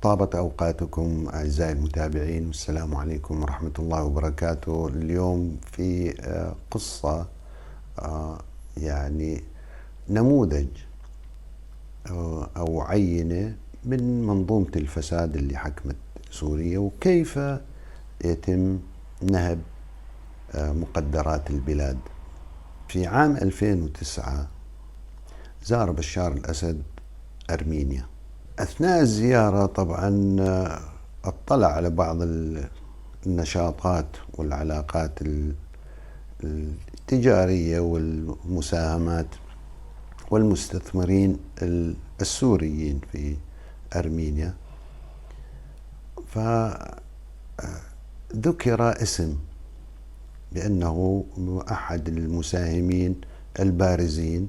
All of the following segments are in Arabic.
طابت أوقاتكم أعزائي المتابعين، والسلام عليكم ورحمة الله وبركاته. اليوم في قصة، يعني نموذج أو عينة من منظومة الفساد اللي حكمت سوريا، وكيف يتم نهب مقدرات البلاد. في عام 2009 زار بشار الأسد أرمينيا. أثناء الزيارة طبعا اطلع على بعض النشاطات والعلاقات التجارية والمساهمات والمستثمرين السوريين في أرمينيا، فذكر اسم بأنه أحد المساهمين البارزين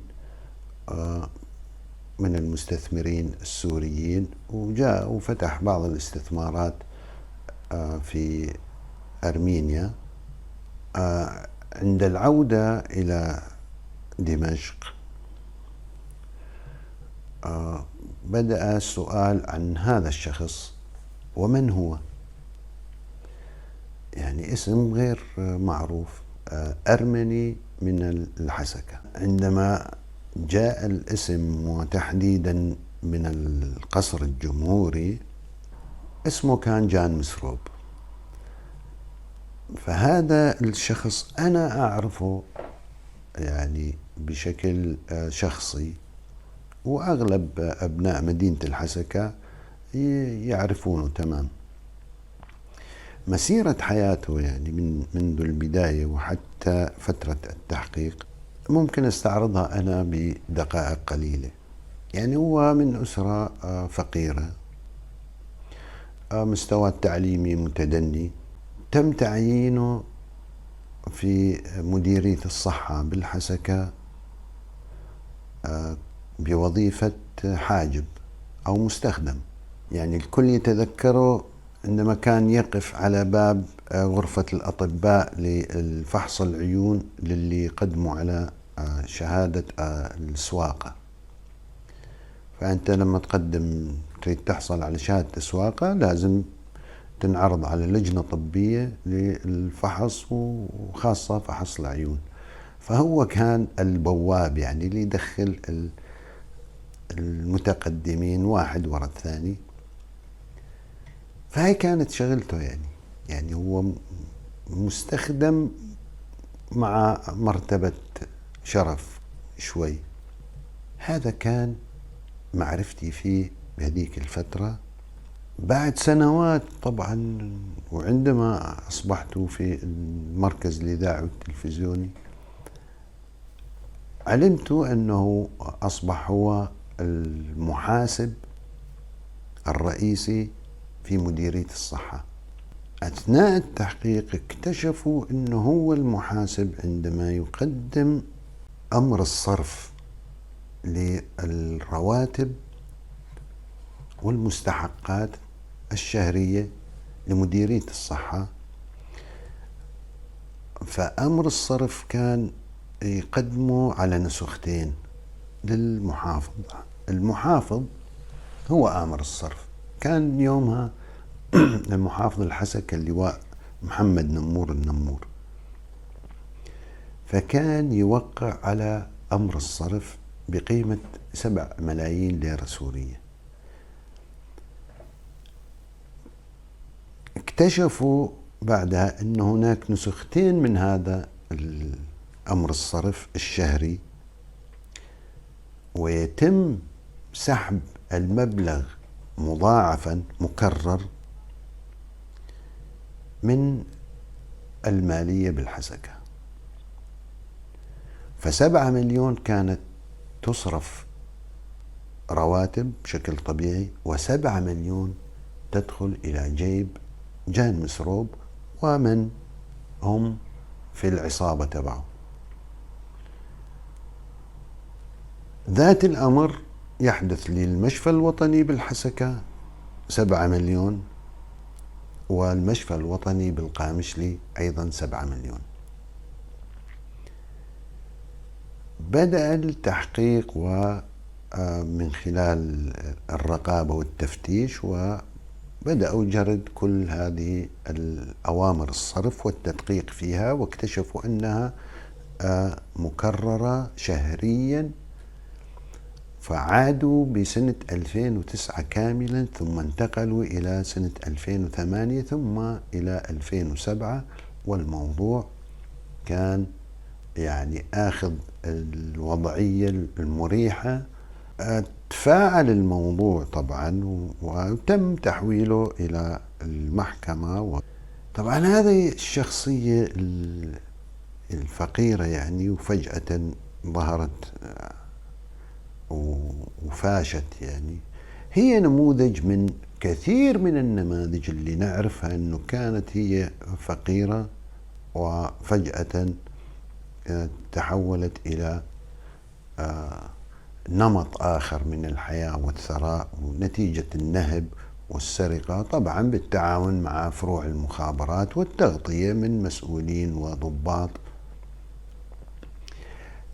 من المستثمرين السوريين، وجاء وفتح بعض الاستثمارات في أرمينيا. عند العودة إلى دمشق بدأ السؤال عن هذا الشخص ومن هو، يعني اسم غير معروف، أرمني من الحسكة. عندما جاء الاسم وتحديدا من القصر الجمهوري، اسمه كان جان مسروب. فهذا الشخص أنا أعرفه يعني بشكل شخصي، وأغلب أبناء مدينة الحسكة يعرفونه تمام. مسيرة حياته يعني منذ البداية وحتى فترة التحقيق ممكن استعرضها أنا بدقائق قليلة. يعني هو من أسرة فقيرة، مستوى التعليمي متدني. تم تعيينه في مديرية الصحة بالحسكة بوظيفة حاجب أو مستخدم. يعني الكل يتذكره عندما كان يقف على باب غرفة الأطباء للفحص العيون للي يقدموا على شهادة السواقة. فأنت لما تريد تحصل على شهادة السواقة لازم تنعرض على لجنة طبية للفحص، وخاصة فحص العيون. فهو كان البواب، يعني اللي يدخل المتقدمين واحد وراء الثاني. فهي كانت شغلته، يعني هو مستخدم مع مرتبة شرف شوي. هذا كان معرفتي فيه بهذيك الفترة. بعد سنوات طبعا، وعندما أصبحت في المركز الإذاعي والتلفزيوني، علمت أنه أصبح هو المحاسب الرئيسي في مديرية الصحة. أثناء التحقيق اكتشفوا أنه هو المحاسب عندما يقدم أمر الصرف للرواتب والمستحقات الشهرية لمديرية الصحة. فأمر الصرف كان يقدمه على نسختين للمحافظ. المحافظ هو آمر الصرف. كان يومها المحافظ الحسكة اللواء محمد نمور النمور، فكان يوقع على أمر الصرف بقيمة 7 ملايين ليرة سورية. اكتشفوا بعدها أن هناك نسختين من هذا أمر الصرف الشهري، ويتم سحب المبلغ مضاعفا مكرر من المالية بالحسكة. ف7 مليون كانت تصرف رواتب بشكل طبيعي، و7 مليون تدخل إلى جيب جان مسروب ومن هم في العصابة تبعه. ذات الأمر يحدث للمشفى الوطني بالحسكة 7 مليون، والمشفى الوطني بالقامشلي أيضا 7 مليون. بدأ التحقيق ومن خلال الرقابة والتفتيش بدأوا جرد كل هذه الأوامر الصرف والتدقيق فيها، واكتشفوا أنها مكررة شهريا. فعادوا بسنة 2009 كاملا، ثم انتقلوا إلى سنة 2008 ثم إلى 2007، والموضوع كان يعني آخذ الوضعية المريحة. تفاعل الموضوع طبعا وتم تحويله إلى المحكمة. طبعا هذه الشخصية الفقيرة يعني وفجأة ظهرت وفاشت، يعني هي نموذج من كثير من النماذج اللي نعرفها، أنه كانت هي فقيرة وفجأة تحولت إلى نمط آخر من الحياة والثراء، ونتيجة النهب والسرقة، طبعا بالتعاون مع فروع المخابرات والتغطية من مسؤولين وضباط.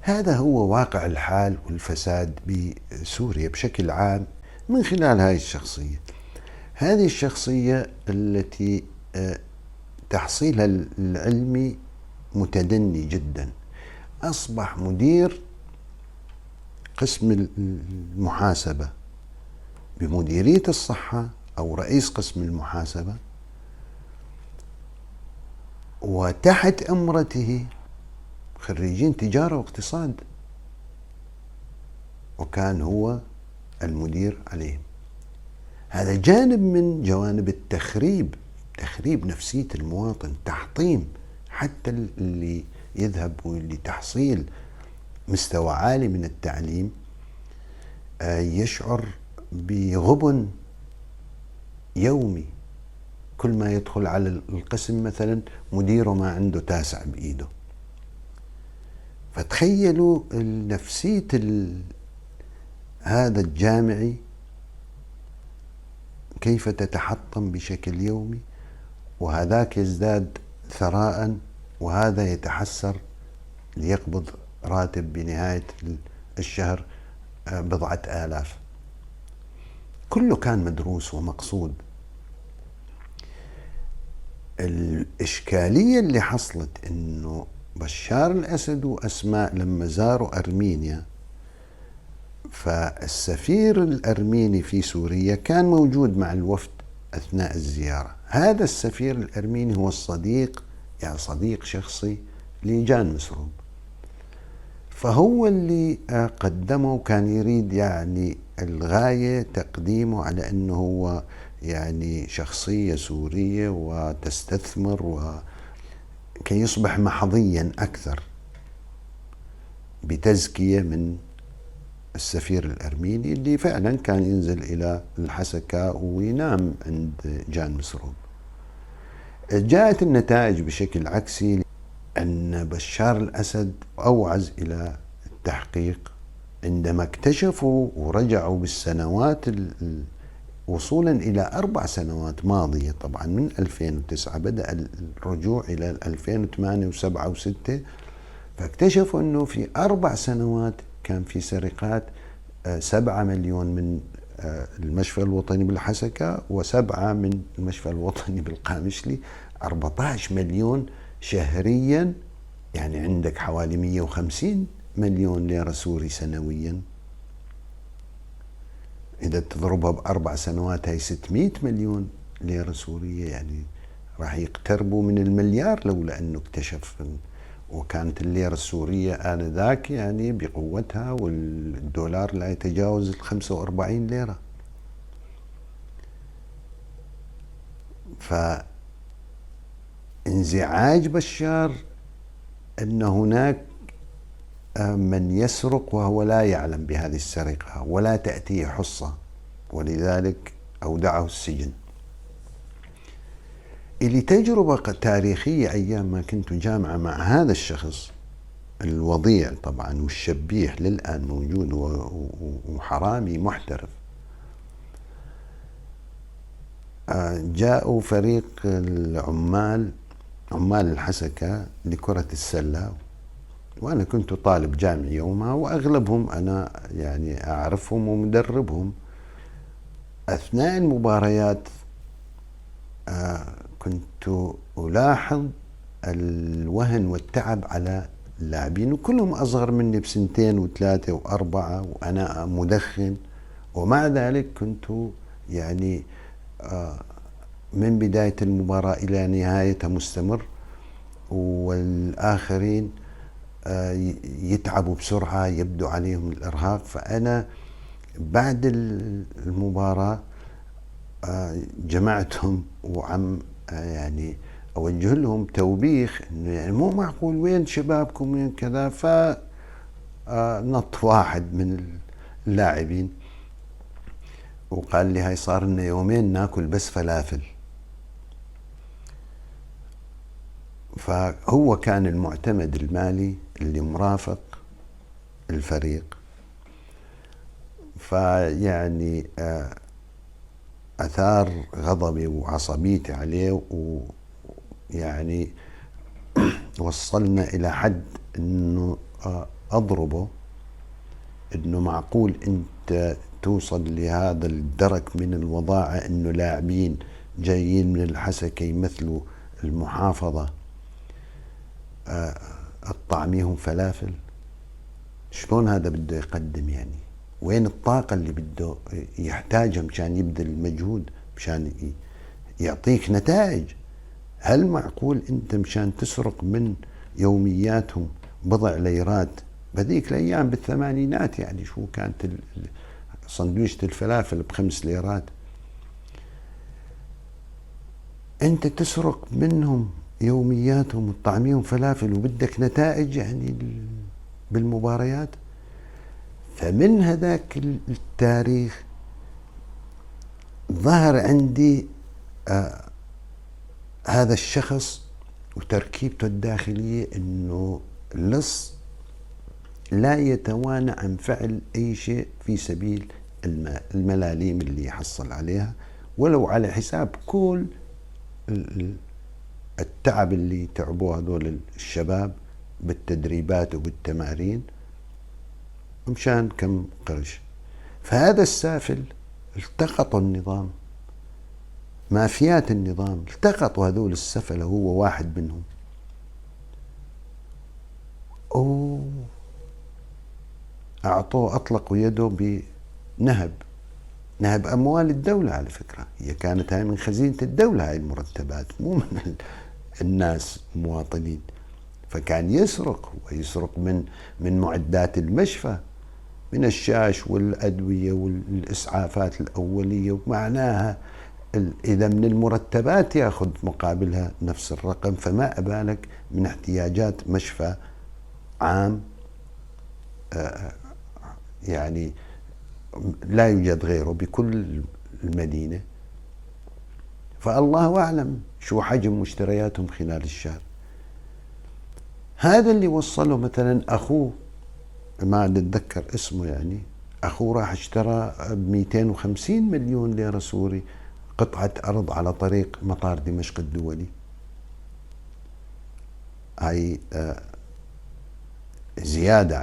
هذا هو واقع الحال والفساد بسوريا بشكل عام من خلال هذه الشخصية. هذه الشخصية التي تحصيلها العلمي متدني جدا، أصبح مدير قسم المحاسبة بمديرية الصحة أو رئيس قسم المحاسبة، وتحت أمرته خريجين تجارة واقتصاد، وكان هو المدير عليهم. هذا جانب من جوانب التخريب، تخريب نفسية المواطن، تحطيم، حتى اللي يذهب لتحصيل مستوى عالي من التعليم يشعر بغبن يومي. كل ما يدخل على القسم مثلا مديره ما عنده تاسع بإيده. فتخيلوا نفسية هذا الجامعي كيف تتحطم بشكل يومي، وهذاك يزداد ثراء وهذا يتحسر ليقبض راتب بنهاية الشهر بضعة آلاف. كله كان مدروس ومقصود. الإشكالية اللي حصلت إنه بشار الأسد وأسماء لما زاروا أرمينيا، فالسفير الأرميني في سوريا كان موجود مع الوفد أثناء الزيارة. هذا السفير الأرميني هو الصديق، يعني صديق شخصي لجان مسروب، فهو اللي قدمه، وكان يريد يعني الغاية تقديمه على أنه هو يعني شخصية سورية وتستثمر وكي يصبح محظيا أكثر بتزكية من السفير الأرميني اللي فعلا كان ينزل إلى الحسكة وينام عند جان مسروب. جاءت النتائج بشكل عكسي، أن بشار الأسد أوعز إلى التحقيق عندما اكتشفوا ورجعوا بالسنوات وصولا إلى 4 سنوات ماضية. طبعا من 2009 بدأ الرجوع إلى 2008 و7 و6، فاكتشفوا أنه في 4 سنوات كان في سرقات 7 مليون من المشفى الوطني بالحسكة، و7 من المشفى الوطني بالقامشلي، 14 مليون شهريا. يعني عندك حوالي 150 مليون ليرة سوري سنويا. إذا تضربها ب4 سنوات هي 600 مليون ليرة سورية، يعني راح يقتربوا من المليار لولا أنه اكتشف. وكانت الليرة السورية آنذاك يعني بقوتها، والدولار لا يتجاوز 45 ليرة. فانزعاج بشار أن هناك من يسرق وهو لا يعلم بهذه السرقة ولا تأتيه حصة، ولذلك أودعه السجن. إلي تجربة تاريخية أيام ما كنت جامعة مع هذا الشخص الوضيع طبعا والشبيح، للآن موجود وحرامي محترف. جاءوا فريق عمال الحسكة لكرة السلة، وأنا كنت طالب جامعي يومها، وأغلبهم أنا يعني أعرفهم ومدربهم. أثناء المباريات كنت ألاحظ الوهن والتعب على اللاعبين، وكلهم أصغر مني بسنتين وثلاثة وأربعة، وأنا مدخن، ومع ذلك كنت يعني من بداية المباراة إلى نهايتها مستمر، والآخرين يتعبوا بسرعة، يبدو عليهم الإرهاق. فأنا بعد المباراة جمعتهم وعم يعني أوجه لهم توبيخ إنه يعني مو معقول، وين شبابكم وين كذا. فنط واحد من اللاعبين وقال لي هاي صار لنا يومين ناكل بس فلافل. فهو كان المعتمد المالي اللي مرافق الفريق. فيعني أثار غضبي وعصبيتي عليه، ويعني وصلنا إلى حد إنه أضربه. إنه معقول أنت توصل لهذا الدرك من الوضاعة إنه لاعبين جايين من الحسكة يمثلوا المحافظة أطعميهم فلافل؟ شلون هذا بده يقدم؟ يعني وين الطاقة اللي بده يحتاجها مشان يبذل مجهود مشان يعطيك نتائج؟ هل معقول انت مشان تسرق من يومياتهم بضع ليرات بهذيك الايام بالثمانينات، يعني شو كانت سندويشة الفلافل ب5 ليرات، انت تسرق منهم يومياتهم وتطعميهم فلافل وبدك نتائج يعني بالمباريات؟ فمن هذاك التاريخ ظهر عندي هذا الشخص وتركيبته الداخلية، انه اللص لا يتوانى عن فعل اي شيء في سبيل الملاليم اللي يحصل عليها، ولو على حساب كل التعب اللي تعبوه هذول الشباب بالتدريبات وبالتمارين مشان كم قرش. فهذا السافل التقطوا النظام، مافيات النظام التقطوا هذول السفلة، هو واحد منهم، أعطوه أطلقوا يده نهب أموال الدولة. على فكرة هي كانت هاي من خزينة الدولة، هاي المرتبات مو من الناس مواطنين. فكان يسرق، ويسرق من معدات المشفى، من الشاش والأدوية والإسعافات الأولية، ومعناها إذا من المرتبات يأخذ مقابلها نفس الرقم، فما أبالك من احتياجات مشفى عام يعني لا يوجد غيره بكل المدينة. فالله أعلم شو حجم مشترياتهم خلال الشهر. هذا اللي وصله مثلا أخوه، ما أتذكر اسمه، يعني أخوه راح اشترى ب250 مليون ليرة سوري قطعة أرض على طريق مطار دمشق الدولي. هاي زيادة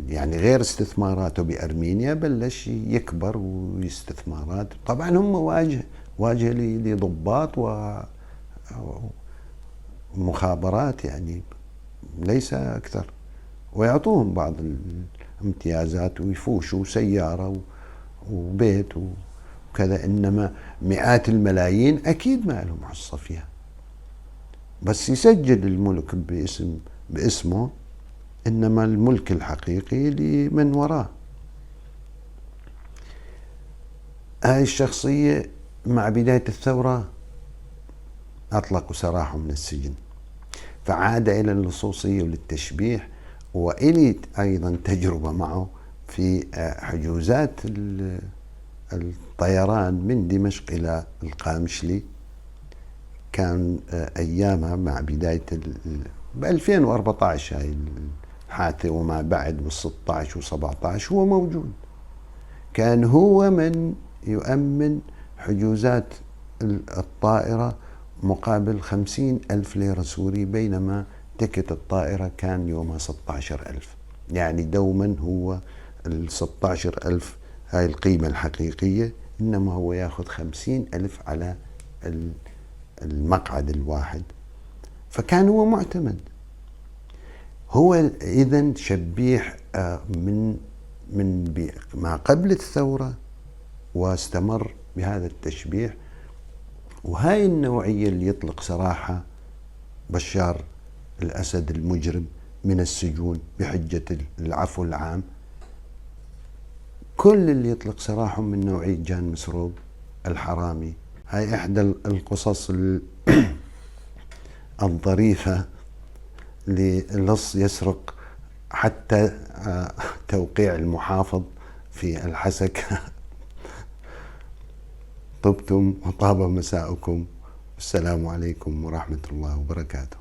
يعني غير استثماراته بأرمينيا، بلش يكبر واستثمارات. طبعا هم واجهة لضباط ومخابرات يعني ليس أكثر، ويعطوهم بعض الامتيازات ويفوشوا سيارة وبيت وكذا، إنما مئات الملايين أكيد ما لهم حصة فيها. بس يسجل الملك باسمه، إنما الملك الحقيقي لمن وراه. هاي الشخصية مع بداية الثورة أطلقوا سراحه من السجن، فعاد إلى اللصوصية وللتشبيح. وإلي أيضا تجربة معه في حجوزات الطيران من دمشق إلى القامشلي. كان أيامها مع بداية ب 2014 هاي الحادثة، وما بعد بال16 و17 هو موجود. كان هو من يؤمن حجوزات الطائرة مقابل 50,000 ليرة سوري، بينما تكت الطائرة كان يومها 16,000. يعني دوما هو 16,000 هاي القيمة الحقيقية، إنما هو يأخذ 50,000 على المقعد الواحد، فكان هو معتمد. هو إذن شبيح من ما قبل الثورة، واستمر بهذا التشبيح. وهاي النوعية اللي يطلق سراحة بشار الأسد المجرم من السجون بحجة العفو العام، كل اللي يطلق سراحهم من نوعية جان مسروق الحرامي. هاي إحدى القصص الظريفة للص يسرق حتى توقيع المحافظ في الحسك. طبتم وطاب مساؤكم، السلام عليكم ورحمة الله وبركاته.